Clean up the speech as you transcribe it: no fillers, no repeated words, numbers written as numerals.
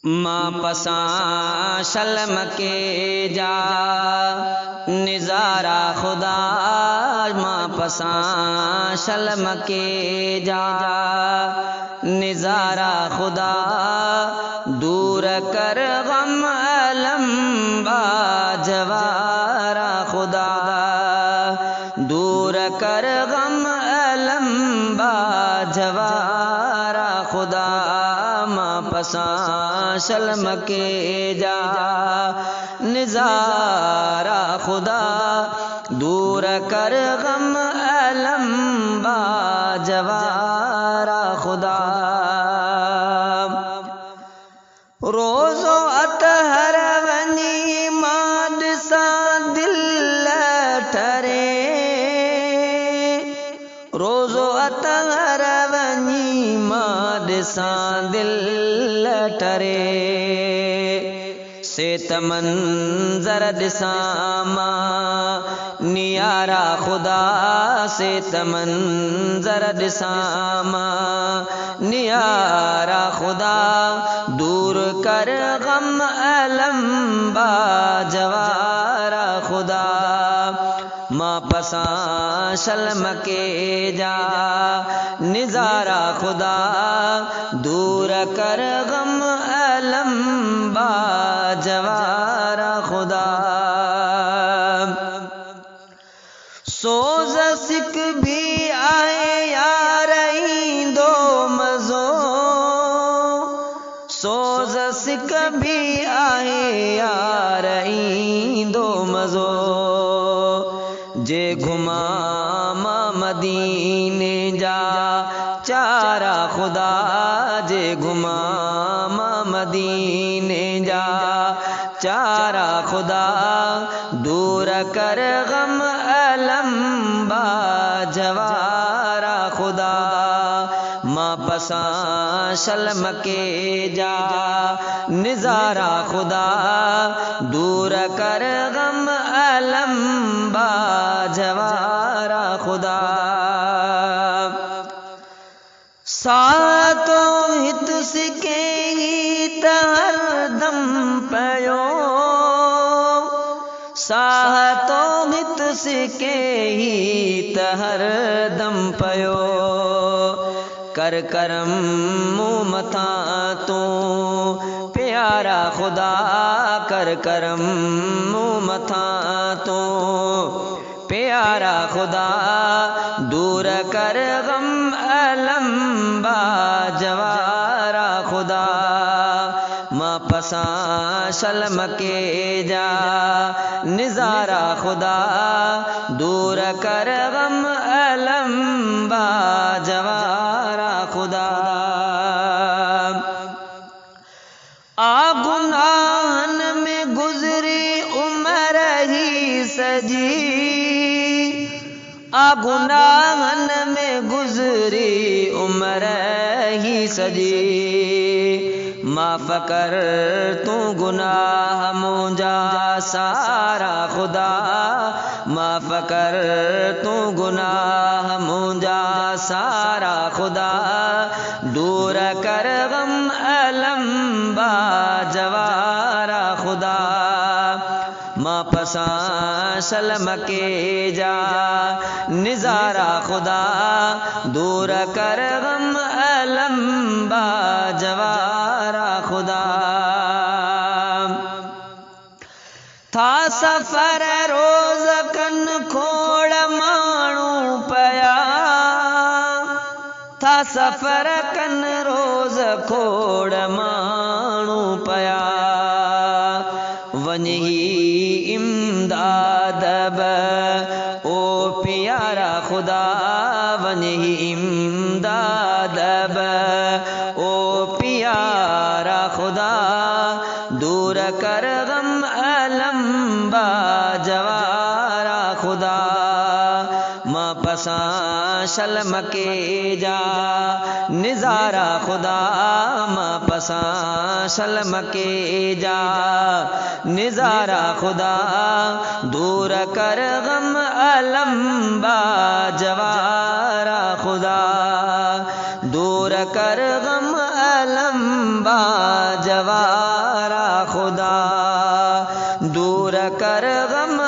माँ पसां शलम के जा निज़ारा खुदा, माँ पसां शलम के जा निज़ारा खुदा, दूर कर गम अलम बाजवारा खुदा, दूर कर गम अलम बाजवारा खुदा, माँ पसां शलम के जा निज़ारा खुदा, दूर कर गम अलम बाजवारा खुदा। रोज़ो अतहर वनी माद सा दिल ठरे, रोज़ो अतहर वनी माद सा दिल ठरे, सेत मंज़र ॾिसां मां नियारा खुदा, सेत मंज़र ॾिसां मां नियारा खुदा, दूर कर गम अलम बाजवारा खुदा, माँ पसां शलम के जा निज़ारा खुदा, दूर कर गम अलम बाजवारा खुदा। सोज़ सिक भी आए यार ईंदो मज़ो, सोज़ सिक भी आए यार ईंदो मज़ो, जे घुमा मां मदीने जा चारा खुदा, जे घुमा मां मदीने जा चारा खुदा, दूर कर गम अलम बाजवारा खुदा, माँ पसां शलम के जा निज़ारा खुदा, दूर कर गम अलम बाजवारा खुदा। सातो हित सिके ही हरदम पयो, सातो हित सिके ही हरदम पयो, कर करम मूं मथां तू प्यारा खुदा, कर करम मूं मथां तू प्यारा खुदा, दूर कर गम अलम बाजवारा खुदा, माँ पसां शलम के जा निज़ारा खुदा, दूर कर गम अलम बाजवारा खुदा। आ गुनाहन में गुज़री उम्र ही सजी, आ गुनाहन में गुज़री उम्र ही सजी, माफ़ कर तू गुनाह मुंजा सारा खुदा, माफ़ कर तू गुनाह मुंजा सारा खुदा, दूर कर गम अलम बाजवारा खुदा, माँ पसां शलम के जा निज़ारा खुदा, दूर कर गम अलम बाजवारा खुदा। था सफ़र रोज़ कन खोड़ माण्हू पया, था सफ़र कन रोज़ खोड़ माण्हू पया, वञी इमदाद बि ओ प्यारा खुदा, वञी इमदाद बि ओ प्यारा खुदा, दूर कर गम अलम बाजवारा खुदा, माँ पसां शलम के जा निज़ारा खुदा, माँ पसां शलम के जा निज़ारा खुदा, दूर कर गम अलम बाजवारा खुदा, दूर कर गम अलम बाजवारा खुदा दूर कर गम